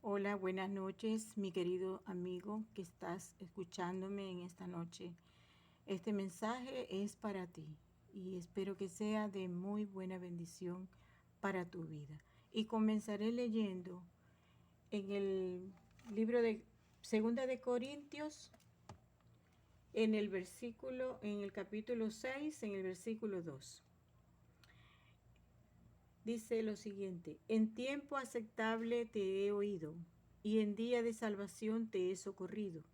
Hola, buenas noches, mi querido amigo que estás escuchándome en esta noche. Este mensaje es para ti y espero que sea de muy buena bendición para tu vida. Y comenzaré leyendo en el libro de Segunda de Corintios, en el capítulo 6, en el versículo 2. Dice lo siguiente: en tiempo aceptable te he oído, y en día de salvación te he socorrido.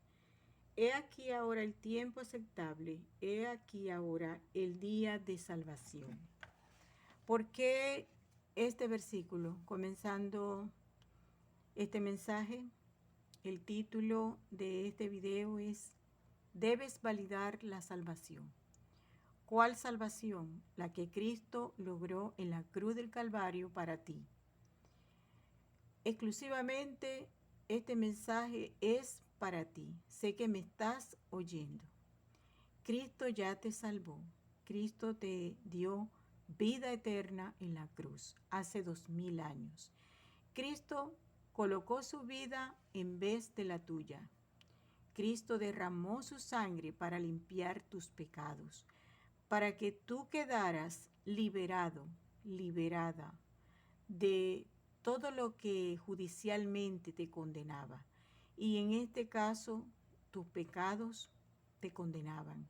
He aquí ahora el tiempo aceptable, he aquí ahora el día de salvación. ¿Por qué este versículo? Comenzando este mensaje, el título de este video es: debes validar la salvación. ¿Cuál salvación? La que Cristo logró en la cruz del Calvario para ti. Exclusivamente este mensaje es para ti. Sé que me estás oyendo. Cristo ya te salvó. Cristo te dio vida eterna en la cruz hace 2000 años. Cristo colocó su vida en vez de la tuya. Cristo derramó su sangre para limpiar tus pecados, para que tú quedaras liberado, liberada de todo lo que judicialmente te condenaba. Y en este caso, tus pecados te condenaban.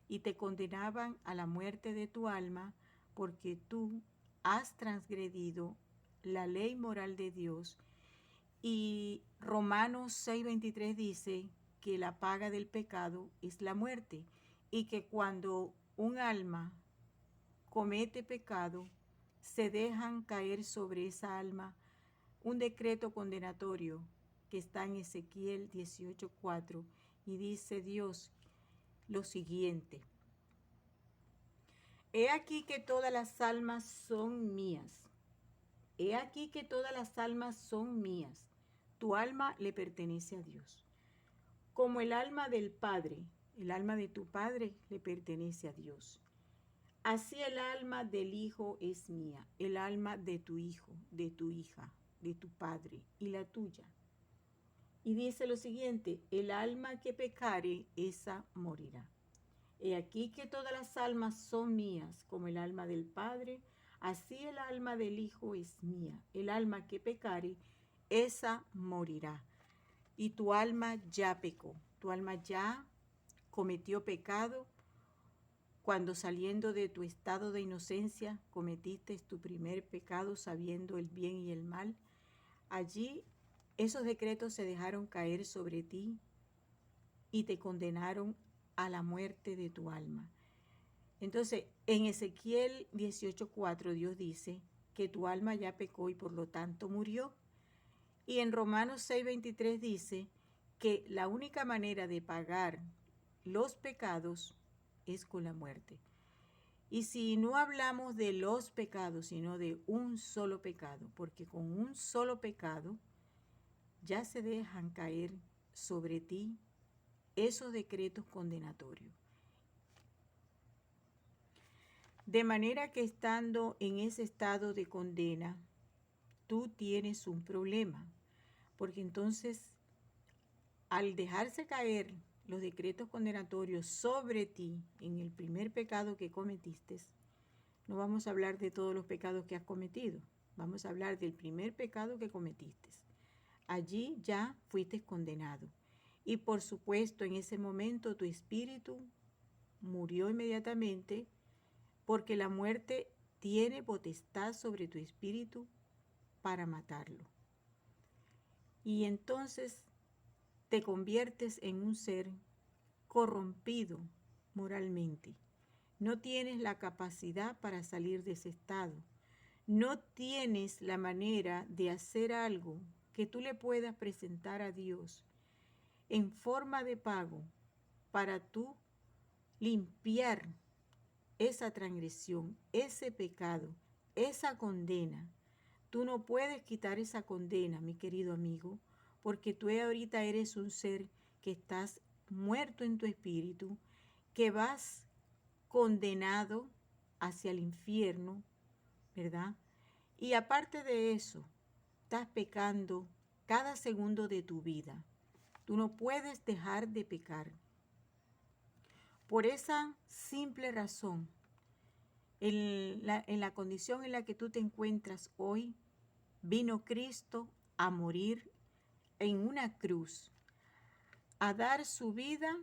Y te condenaban a la muerte de tu alma porque tú has transgredido la ley moral de Dios. Y Romanos 6:23 dice que la paga del pecado es la muerte y que cuando un alma comete pecado, se dejan caer sobre esa alma un decreto condenatorio que está en Ezequiel 18:4 y dice Dios lo siguiente: he aquí que todas las almas son mías. He aquí que todas las almas son mías. Tu alma le pertenece a Dios. Como el alma del Padre, el alma de tu Padre le pertenece a Dios. Así el alma del Hijo es mía, el alma de tu hijo, de tu hija, de tu padre y la tuya. Y dice lo siguiente: el alma que pecare, esa morirá. He aquí que todas las almas son mías, como el alma del Padre, así el alma del Hijo es mía. El alma que pecare, esa morirá. Y tu alma ya pecó, tu alma ya cometió pecado cuando, saliendo de tu estado de inocencia, cometiste tu primer pecado sabiendo el bien y el mal. Allí esos decretos se dejaron caer sobre ti y te condenaron a la muerte de tu alma. Entonces, en Ezequiel 18:4 Dios dice que tu alma ya pecó y por lo tanto murió. Y en Romanos 6:23 dice que la única manera de pagar los pecados es con la muerte. Y si no hablamos de los pecados, sino de un solo pecado, porque con un solo pecado ya se dejan caer sobre ti esos decretos condenatorios. De manera que estando en ese estado de condena, tú tienes un problema, porque entonces al dejarse caer los decretos condenatorios sobre ti en el primer pecado que cometiste, no vamos a hablar de todos los pecados que has cometido, vamos a hablar del primer pecado que cometiste. Allí ya fuiste condenado. Y por supuesto, en ese momento tu espíritu murió inmediatamente, porque la muerte tiene potestad sobre tu espíritu para matarlo. Y entonces te conviertes en un ser corrompido moralmente. No tienes la capacidad para salir de ese estado. No tienes la manera de hacer algo que tú le puedas presentar a Dios en forma de pago para tú limpiar esa transgresión, ese pecado, esa condena. Tú no puedes quitar esa condena, mi querido amigo, porque tú ahorita eres un ser que estás muerto en tu espíritu, que vas condenado hacia el infierno, ¿verdad? Y aparte de eso, estás pecando cada segundo de tu vida. Tú no puedes dejar de pecar. Por esa simple razón, en la condición en la que tú te encuentras hoy, vino Cristo a morir en una cruz, a dar su vida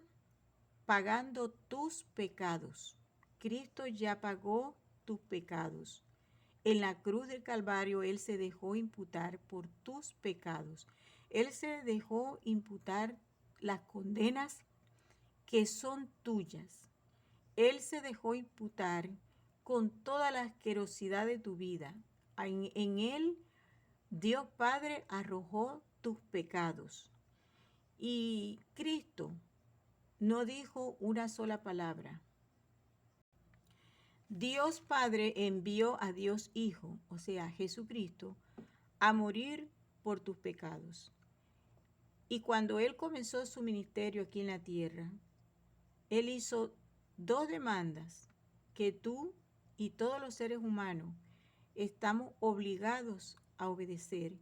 pagando tus pecados. Cristo ya pagó tus pecados. En la cruz del Calvario, Él se dejó imputar por tus pecados. Él se dejó imputar las condenas que son tuyas. Él se dejó imputar con toda la asquerosidad de tu vida. En Él, Dios Padre arrojó tus pecados. Y Cristo no dijo una sola palabra. Dios Padre envió a Dios Hijo, o sea, Jesucristo, a morir por tus pecados. Y cuando Él comenzó su ministerio aquí en la tierra, Él hizo 2 demandas que tú y todos los seres humanos estamos obligados a obedecer.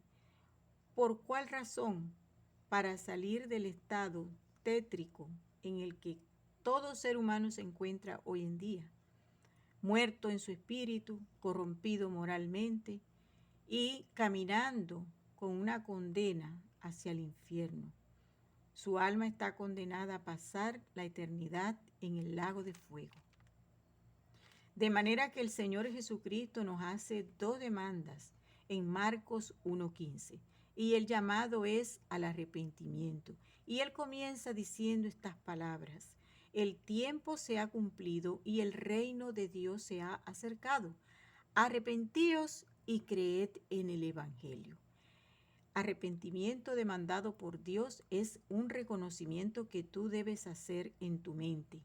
¿Por cuál razón? Para salir del estado tétrico en el que todo ser humano se encuentra hoy en día, muerto en su espíritu, corrompido moralmente y caminando con una condena hacia el infierno. Su alma está condenada a pasar la eternidad en el lago de fuego. De manera que el Señor Jesucristo nos hace 2 demandas en Marcos 1:15. Y el llamado es al arrepentimiento. Y Él comienza diciendo estas palabras: el tiempo se ha cumplido y el reino de Dios se ha acercado. Arrepentíos y creed en el Evangelio. Arrepentimiento demandado por Dios es un reconocimiento que tú debes hacer en tu mente.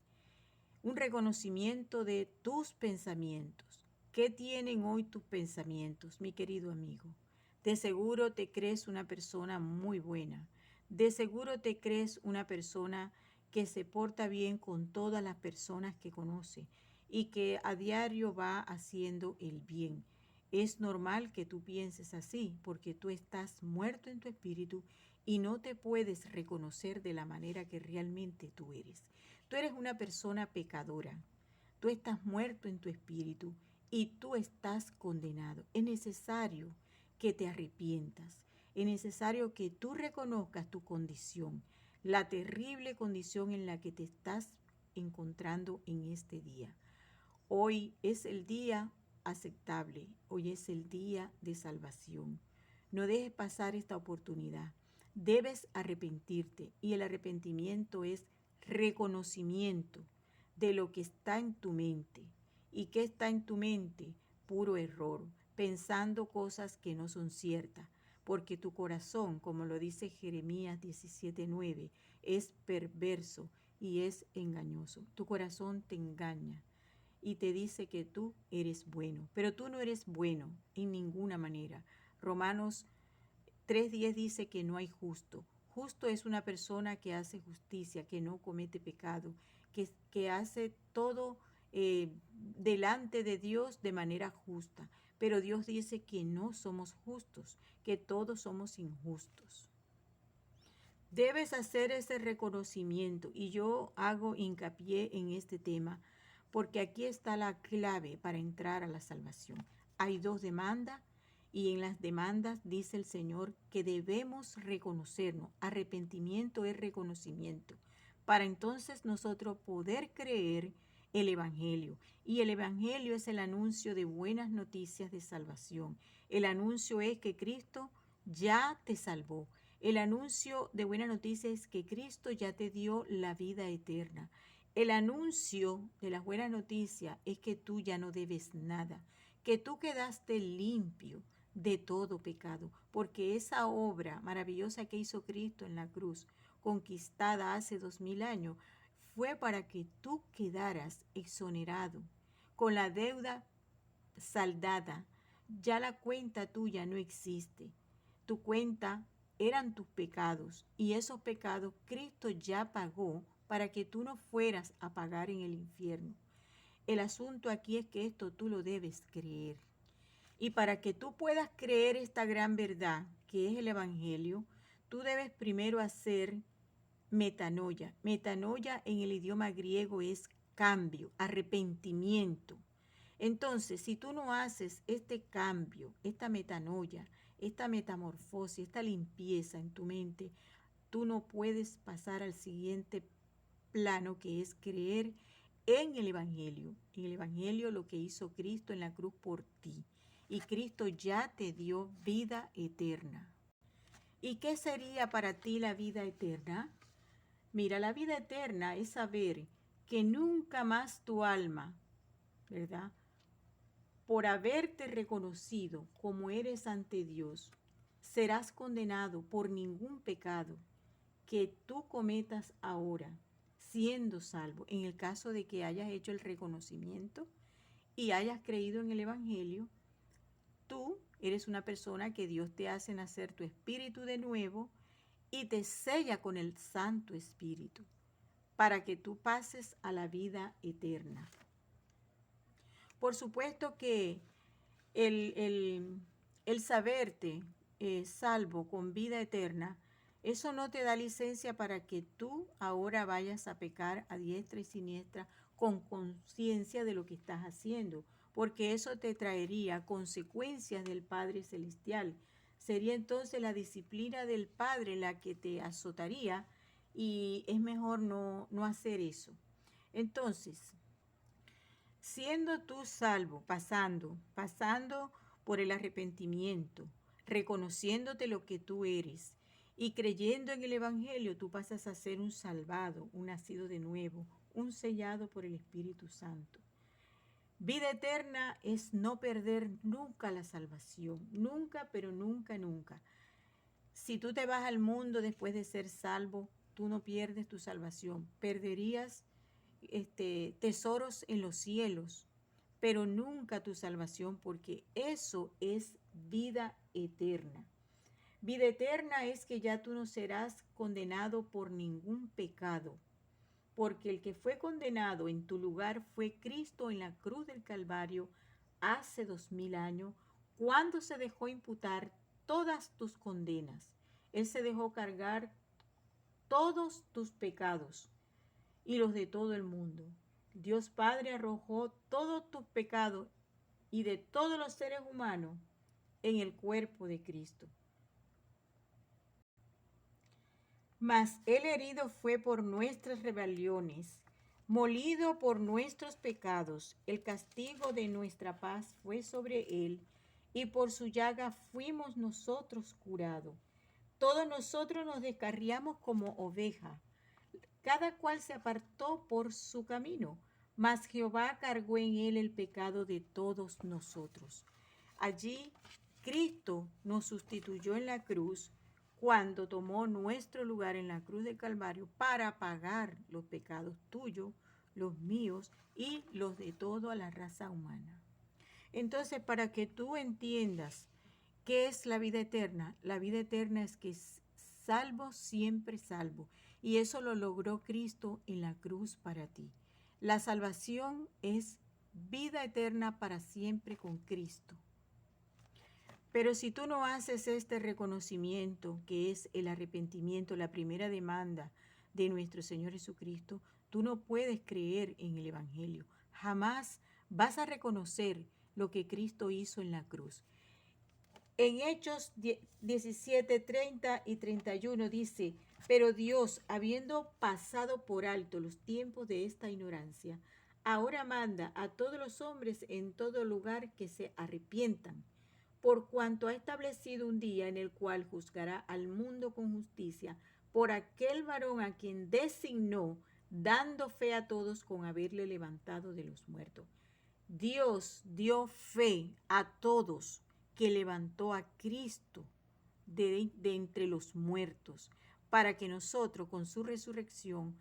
Un reconocimiento de tus pensamientos. ¿Qué tienen hoy tus pensamientos, mi querido amigo? De seguro te crees una persona muy buena. De seguro te crees una persona que se porta bien con todas las personas que conoce y que a diario va haciendo el bien. Es normal que tú pienses así porque tú estás muerto en tu espíritu y no te puedes reconocer de la manera que realmente tú eres. Tú eres una persona pecadora. Tú estás muerto en tu espíritu y tú estás condenado. Es necesario que te arrepientas. Es necesario que tú reconozcas tu condición, la terrible condición en la que te estás encontrando en este día. Hoy es el día aceptable, hoy es el día de salvación. No dejes pasar esta oportunidad. Debes arrepentirte y el arrepentimiento es reconocimiento de lo que está en tu mente. ¿Y qué está en tu mente? Puro error, pensando cosas que no son ciertas, porque tu corazón, como lo dice Jeremías 17:9, es perverso y es engañoso. Tu corazón te engaña y te dice que tú eres bueno, pero tú no eres bueno en ninguna manera. Romanos 3:10 dice que no hay justo. Justo es una persona que hace justicia, que no comete pecado, que hace todo delante de Dios de manera justa. Pero Dios dice que no somos justos, que todos somos injustos. Debes hacer ese reconocimiento y yo hago hincapié en este tema porque aquí está la clave para entrar a la salvación. Hay 2 demandas y en las demandas dice el Señor que debemos reconocernos. Arrepentimiento es reconocimiento para entonces nosotros poder creer el Evangelio. Y el Evangelio es el anuncio de buenas noticias de salvación. El anuncio es que Cristo ya te salvó. El anuncio de buena noticia es que Cristo ya te dio la vida eterna. El anuncio de las buenas noticias es que tú ya no debes nada, que tú quedaste limpio de todo pecado, porque esa obra maravillosa que hizo Cristo en la cruz, conquistada hace 2000 años, fue para que tú quedaras exonerado, con la deuda saldada. Ya la cuenta tuya no existe. Tu cuenta eran tus pecados y esos pecados Cristo ya pagó para que tú no fueras a pagar en el infierno. El asunto aquí es que esto tú lo debes creer. Y para que tú puedas creer esta gran verdad, que es el Evangelio, tú debes primero hacer metanoia. Metanoia en el idioma griego es cambio, arrepentimiento. Entonces, si tú no haces este cambio, esta metanoia, esta metamorfosis, esta limpieza en tu mente, tú no puedes pasar al siguiente plano, que es creer en el Evangelio. En el Evangelio, lo que hizo Cristo en la cruz por ti. Y Cristo ya te dio vida eterna. ¿Y qué sería para ti la vida eterna? Mira, la vida eterna es saber que nunca más tu alma, ¿verdad?, por haberte reconocido como eres ante Dios, serás condenado por ningún pecado que tú cometas ahora, siendo salvo. En el caso de que hayas hecho el reconocimiento y hayas creído en el Evangelio, tú eres una persona que Dios te hace nacer tu espíritu de nuevo y te sella con el Santo Espíritu para que tú pases a la vida eterna. Por supuesto que el saberte salvo con vida eterna, eso no te da licencia para que tú ahora vayas a pecar a diestra y siniestra con conciencia de lo que estás haciendo, porque eso te traería consecuencias del Padre Celestial. Sería entonces la disciplina del Padre la que te azotaría y es mejor no hacer eso. Entonces, siendo tú salvo, pasando por el arrepentimiento, reconociéndote lo que tú eres y creyendo en el Evangelio, tú pasas a ser un salvado, un nacido de nuevo, un sellado por el Espíritu Santo. Vida eterna es no perder nunca la salvación, nunca, pero nunca, nunca. Si tú te vas al mundo después de ser salvo, tú no pierdes tu salvación, perderías tesoros en los cielos, pero nunca tu salvación, porque eso es vida eterna. Vida eterna es que ya tú no serás condenado por ningún pecado, porque el que fue condenado en tu lugar fue Cristo en la cruz del Calvario hace 2000 años, cuando se dejó imputar todas tus condenas. Él se dejó cargar todos tus pecados y los de todo el mundo. Dios Padre arrojó todos tus pecados y de todos los seres humanos en el cuerpo de Cristo. Mas Él herido fue por nuestras rebeliones, molido por nuestros pecados. El castigo de nuestra paz fue sobre Él, y por su llaga fuimos nosotros curados. Todos nosotros nos descarriamos como oveja, cada cual se apartó por su camino, mas Jehová cargó en él el pecado de todos nosotros. Allí Cristo nos sustituyó en la cruz cuando tomó nuestro lugar en la cruz del Calvario para pagar los pecados tuyos, los míos y los de toda la raza humana. Entonces, para que tú entiendas qué es la vida eterna es que es salvo, siempre salvo. Y eso lo logró Cristo en la cruz para ti. La salvación es vida eterna para siempre con Cristo. Pero si tú no haces este reconocimiento, que es el arrepentimiento, la primera demanda de nuestro Señor Jesucristo, tú no puedes creer en el Evangelio. Jamás vas a reconocer lo que Cristo hizo en la cruz. En Hechos 17, 30 y 31 dice: pero Dios, habiendo pasado por alto los tiempos de esta ignorancia, ahora manda a todos los hombres en todo lugar que se arrepientan, por cuanto ha establecido un día en el cual juzgará al mundo con justicia por aquel varón a quien designó, dando fe a todos con haberle levantado de los muertos. Dios dio fe a todos que levantó a Cristo de entre los muertos, para que nosotros con su resurrección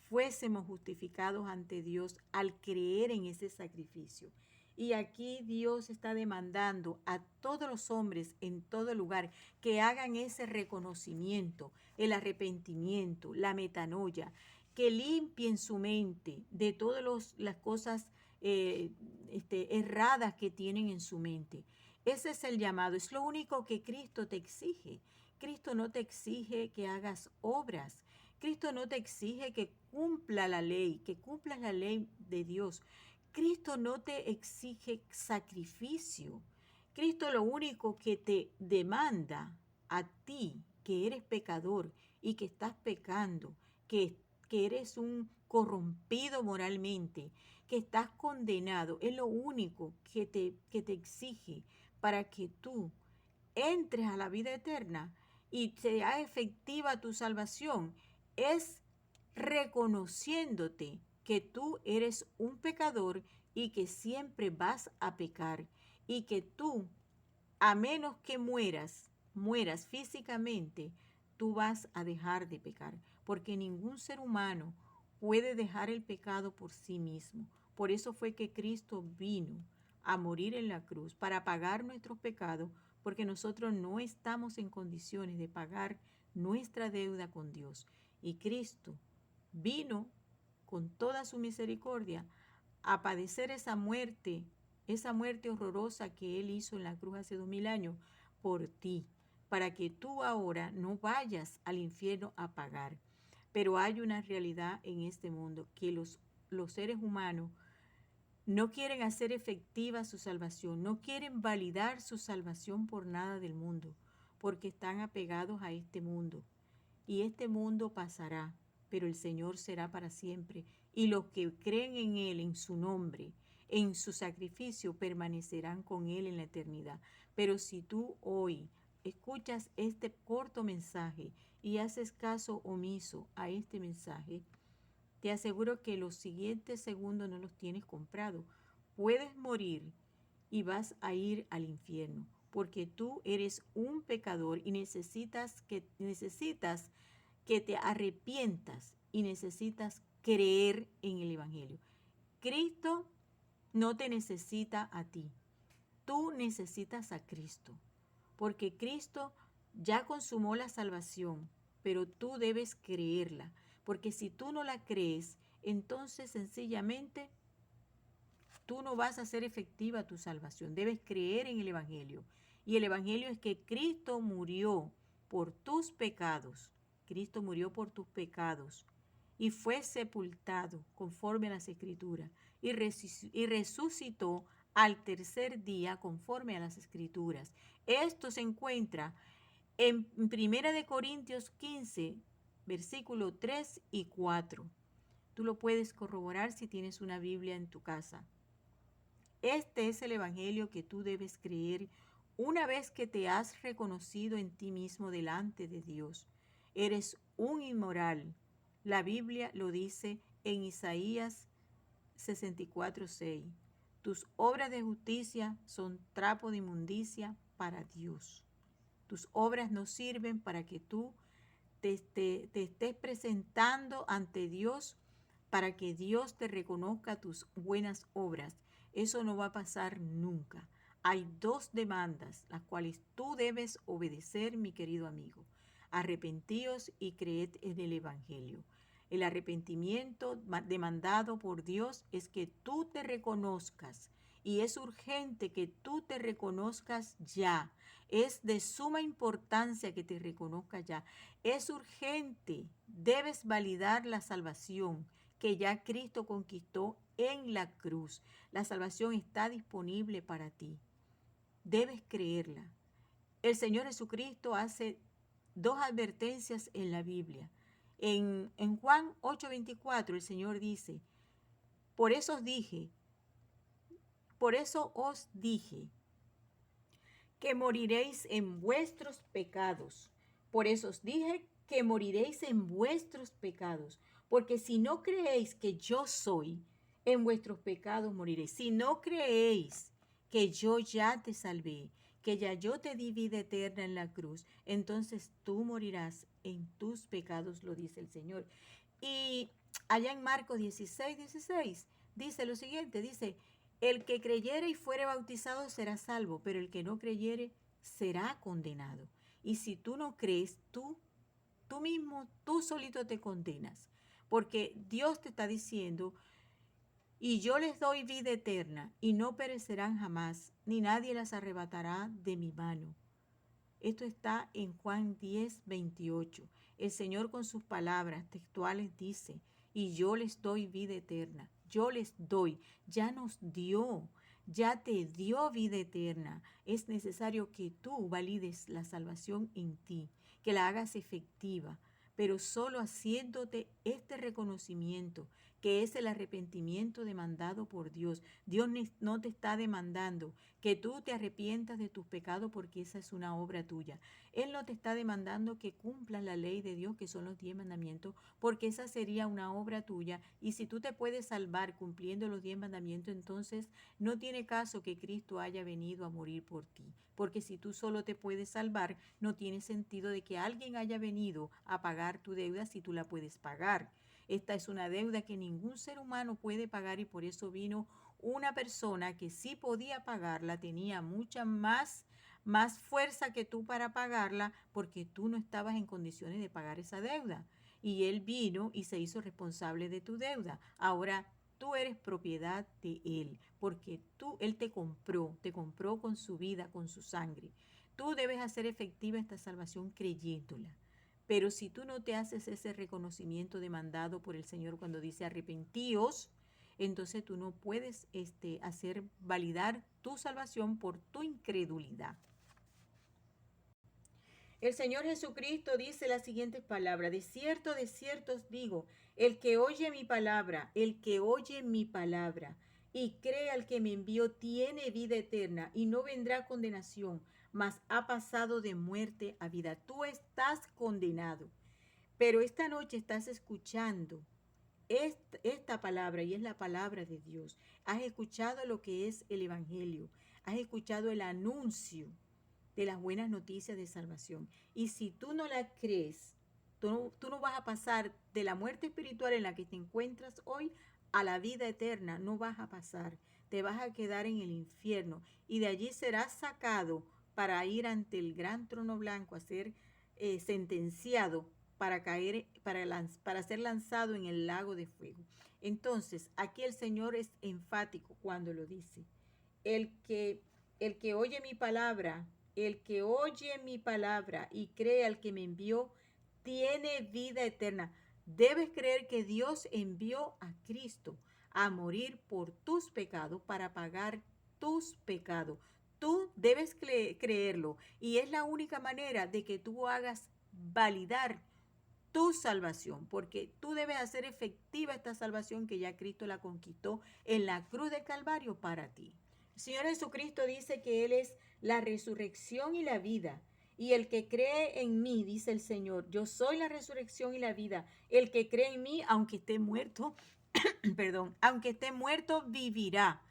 fuésemos justificados ante Dios al creer en ese sacrificio. Y aquí Dios está demandando a todos los hombres en todo lugar que hagan ese reconocimiento, el arrepentimiento, la metanoia, que limpien su mente de todas las cosas erradas que tienen en su mente Ese es el llamado, es lo único que Cristo te exige. Cristo no te exige que hagas obras. Cristo no te exige que cumpla la ley, que cumplas la ley de Dios. Cristo no te exige sacrificio. Cristo lo único que te demanda a ti, que eres pecador y que estás pecando, que eres un corrompido moralmente, que estás condenado, es lo único que te exige para que tú entres a la vida eterna y sea efectiva tu salvación, es reconociéndote que tú eres un pecador y que siempre vas a pecar y que tú, a menos que mueras físicamente, tú vas a dejar de pecar, porque ningún ser humano puede dejar el pecado por sí mismo. Por eso fue que Cristo vino a morir en la cruz para pagar nuestros pecados, porque nosotros no estamos en condiciones de pagar nuestra deuda con Dios. Y Cristo vino con toda su misericordia a padecer esa muerte horrorosa que Él hizo en la cruz hace 2000 años por ti, para que tú ahora no vayas al infierno a pagar. Pero hay una realidad en este mundo, que los seres humanos no quieren hacer efectiva su salvación, no quieren validar su salvación por nada del mundo, porque están apegados a este mundo. Y este mundo pasará, pero el Señor será para siempre. Y los que creen en Él, en su nombre, en su sacrificio, permanecerán con Él en la eternidad. Pero si tú hoy escuchas este corto mensaje y haces caso omiso a este mensaje, te aseguro que los siguientes segundos no los tienes comprados. Puedes morir y vas a ir al infierno, porque tú eres un pecador y necesitas que te arrepientas y necesitas creer en el Evangelio. Cristo no te necesita a ti, tú necesitas a Cristo, porque Cristo ya consumó la salvación, pero tú debes creerla, porque si tú no la crees, entonces sencillamente tú no vas a hacer efectiva tu salvación. Debes creer en el Evangelio. Y el Evangelio es que Cristo murió por tus pecados. Cristo murió por tus pecados y fue sepultado conforme a las Escrituras y resucitó al tercer día conforme a las Escrituras. Esto se encuentra en 1 Corintios 15, versículos 3 y 4. Tú lo puedes corroborar si tienes una Biblia en tu casa. Este es el Evangelio que tú debes creer una vez que te has reconocido en ti mismo delante de Dios. Eres un inmoral. La Biblia lo dice en Isaías 64:6. Tus obras de justicia son trapo de inmundicia para Dios. Tus obras no sirven para que tú te estés presentando ante Dios, para que Dios te reconozca tus buenas obras. Eso no va a pasar nunca. Hay dos demandas, las cuales tú debes obedecer, mi querido amigo. Arrepentíos y creed en el Evangelio. El arrepentimiento demandado por Dios es que tú te reconozcas, y es urgente que tú te reconozcas ya. Es de suma importancia que te reconozcas ya. Es urgente, debes validar la salvación que ya Cristo conquistó en la cruz. La salvación está disponible para ti. Debes creerla. El Señor Jesucristo hace dos advertencias en la Biblia. En Juan 8:24 el Señor dice, por eso os dije que moriréis en vuestros pecados. Por eso os dije que moriréis en vuestros pecados. Porque si no creéis que yo soy, en vuestros pecados moriréis. Si no creéis que yo ya te salvé, que ya yo te di vida eterna en la cruz, entonces tú morirás en tus pecados, lo dice el Señor. Y allá en Marcos 16:16 dice lo siguiente, dice, el que creyere y fuere bautizado será salvo, pero el que no creyere será condenado. Y si tú no crees, tú mismo, tú solito te condenas, porque Dios te está diciendo, Y yo les doy vida eterna, y no perecerán jamás, ni nadie las arrebatará de mi mano. Esto está en Juan 10:28. El Señor con sus palabras textuales dice, y yo les doy vida eterna. Yo les doy, ya nos dio, ya te dio vida eterna. Es necesario que tú valides la salvación en ti, que la hagas efectiva, pero solo haciéndote este reconocimiento, que es el arrepentimiento demandado por Dios. Dios no te está demandando que tú te arrepientas de tus pecados porque esa es una obra tuya. Él no te está demandando que cumplas la ley de Dios, que son los 10 mandamientos, porque esa sería una obra tuya. Y si tú te puedes salvar cumpliendo los 10 mandamientos, entonces no tiene caso que Cristo haya venido a morir por ti. Porque si tú solo te puedes salvar, no tiene sentido de que alguien haya venido a pagar tu deuda si tú la puedes pagar. Esta es una deuda que ningún ser humano puede pagar y por eso vino una persona que sí podía pagarla, tenía mucha más fuerza que tú para pagarla porque tú no estabas en condiciones de pagar esa deuda. Y él vino y se hizo responsable de tu deuda. Ahora tú eres propiedad de él porque él te compró con su vida, con su sangre. Tú debes hacer efectiva esta salvación creyéndola. Pero si tú no te haces ese reconocimiento demandado por el Señor cuando dice arrepentíos, entonces tú no puedes hacer validar tu salvación por tu incredulidad. El Señor Jesucristo dice las siguientes palabras: de cierto os digo, el que oye mi palabra y cree al que me envió tiene vida eterna y no vendrá a condenación, mas ha pasado de muerte a vida. Tú estás condenado, pero esta noche estás escuchando esta palabra y es la palabra de Dios. Has escuchado lo que es el Evangelio, has escuchado el anuncio de las buenas noticias de salvación. Y si tú no la crees, tú no vas a pasar de la muerte espiritual en la que te encuentras hoy a la vida eterna, no vas a pasar. Te vas a quedar en el infierno y de allí serás sacado para ir ante el gran trono blanco a ser sentenciado para caer, para ser lanzado en el lago de fuego. Entonces, aquí el Señor es enfático cuando lo dice. El que, el que oye mi palabra, el que oye mi palabra y cree al que me envió, tiene vida eterna. Debes creer que Dios envió a Cristo a morir por tus pecados para pagar tus pecados. Tú debes creerlo y es la única manera de que tú hagas validar tu salvación, porque tú debes hacer efectiva esta salvación que ya Cristo la conquistó en la cruz de Calvario para ti. El Señor Jesucristo dice que Él es la resurrección y la vida. Y el que cree en mí, dice el Señor, yo soy la resurrección y la vida. El que cree en mí, aunque esté muerto, perdón, aunque esté muerto, vivirá.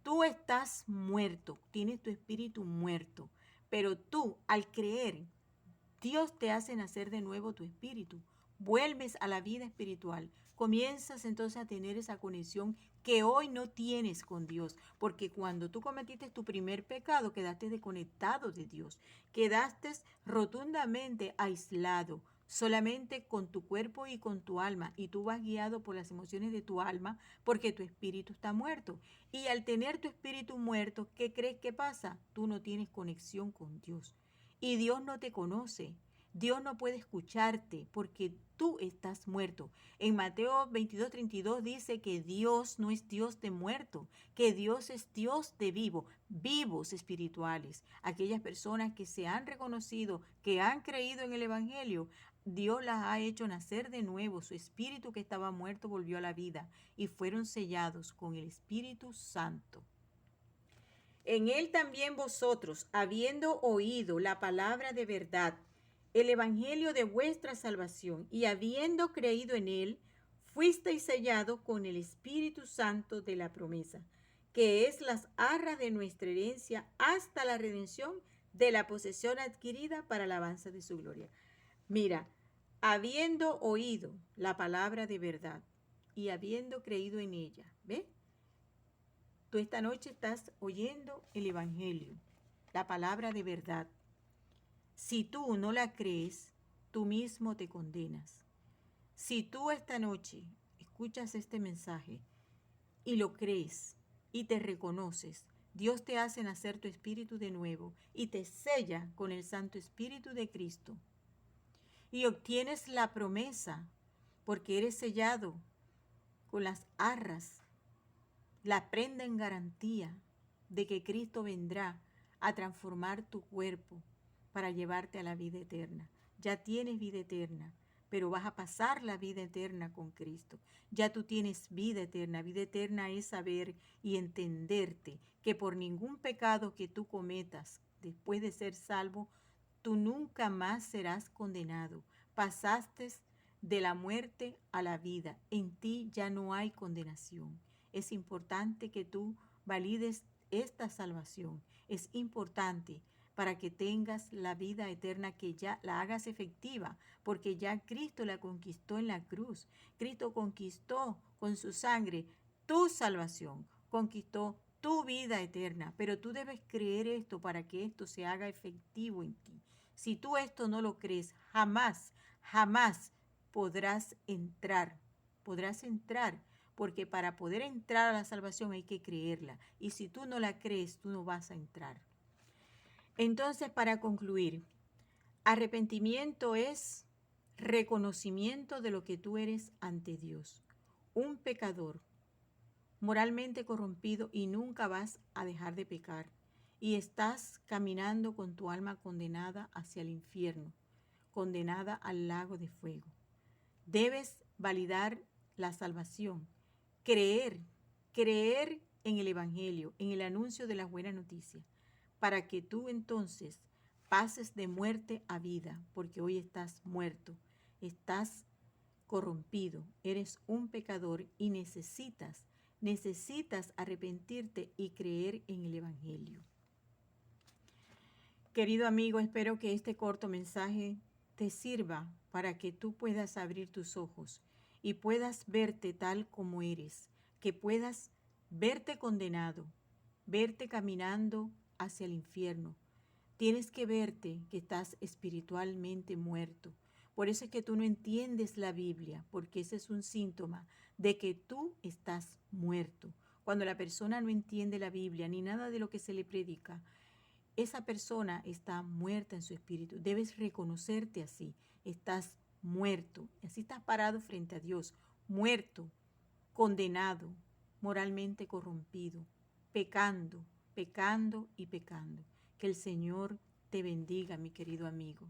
Tú estás muerto, tienes tu espíritu muerto, pero tú al creer Dios te hace nacer de nuevo tu espíritu. Vuelves a la vida espiritual. Comienzas entonces a tener esa conexión que hoy no tienes con Dios. Porque cuando tú cometiste tu primer pecado, quedaste desconectado de Dios. Quedaste rotundamente aislado, solamente con tu cuerpo y con tu alma. Y tú vas guiado por las emociones de tu alma porque tu espíritu está muerto. Y al tener tu espíritu muerto, ¿qué crees que pasa? Tú no tienes conexión con Dios. Y Dios no te conoce. Dios no puede escucharte porque tú estás muerto. En Mateo 22:32 dice que Dios no es Dios de muerto, que Dios es Dios de vivos espirituales. Aquellas personas que se han reconocido, que han creído en el Evangelio, Dios las ha hecho nacer de nuevo. Su espíritu que estaba muerto volvió a la vida y fueron sellados con el Espíritu Santo. En él también vosotros, habiendo oído la palabra de verdad, el evangelio de vuestra salvación, y habiendo creído en él, fuisteis sellados con el Espíritu Santo de la promesa, que es las arras de nuestra herencia hasta la redención de la posesión adquirida para la alabanza de su gloria. Mira, habiendo oído la palabra de verdad y habiendo creído en ella, ¿ves? Tú esta noche estás oyendo el Evangelio, la palabra de verdad. Si tú no la crees, tú mismo te condenas. Si tú esta noche escuchas este mensaje y lo crees y te reconoces, Dios te hace nacer tu espíritu de nuevo y te sella con el Santo Espíritu de Cristo. Y obtienes la promesa porque eres sellado con las arras, la prenda en garantía de que Cristo vendrá a transformar tu cuerpo para llevarte a la vida eterna. Ya tienes vida eterna, pero vas a pasar la vida eterna con Cristo. Ya tú tienes vida eterna. Vida eterna es saber y entenderte que por ningún pecado que tú cometas después de ser salvo, tú nunca más serás condenado. Pasaste de la muerte a la vida. En ti ya no hay condenación. Es importante que tú valides esta salvación. Es importante para que tengas la vida eterna, que ya la hagas efectiva, porque ya Cristo la conquistó en la cruz. Cristo conquistó con su sangre tu salvación, conquistó tu vida eterna, pero tú debes creer esto para que esto se haga efectivo en ti. Si tú esto no lo crees, jamás, jamás podrás entrar, porque para poder entrar a la salvación hay que creerla, y si tú no la crees, tú no vas a entrar. Entonces, para concluir, arrepentimiento es reconocimiento de lo que tú eres ante Dios, un pecador, moralmente corrompido, y nunca vas a dejar de pecar, y estás caminando con tu alma condenada hacia el infierno, condenada al lago de fuego. Debes validar la salvación, creer en el Evangelio, en el anuncio de las buenas noticias, para que tú entonces pases de muerte a vida, porque hoy estás muerto, estás corrompido, eres un pecador y necesitas arrepentirte y creer en el Evangelio. Querido amigo, espero que este corto mensaje te sirva para que tú puedas abrir tus ojos y puedas verte tal como eres, que puedas verte condenado, verte caminando hacia el infierno. Tienes que verte que estás espiritualmente muerto. Por eso es que tú no entiendes la Biblia, porque ese es un síntoma de que tú estás muerto. Cuando la persona no entiende la Biblia ni nada de lo que se le predica, esa persona está muerta en su espíritu. Debes reconocerte así. Estás muerto. Así estás parado frente a Dios, muerto, condenado, moralmente corrompido, pecando, pecando y pecando. Que el Señor te bendiga, mi querido amigo.